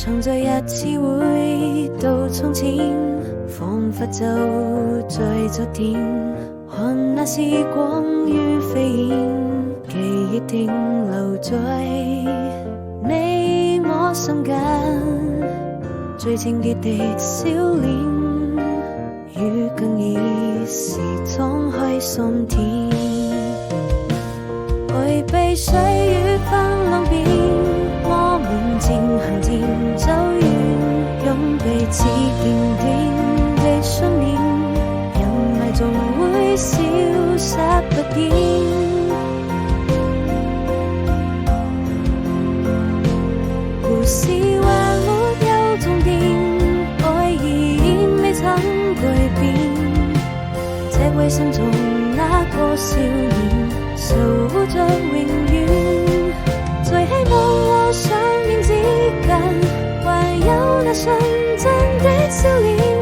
常在日子回到從前，彷彿就在昨天，看那時光如飛燕，記憶停留在你我心間，最清潔的笑臉，與更易時敞開心田，回避歲月翻浪邊，我們漸行漸走遠，用彼此堅定的信念，人愛總會消失不見。故事還沒有終點，愛依然未曾改變，這位心中那個少年守護着永遠，在希望和想念之間，還有那純真的笑臉。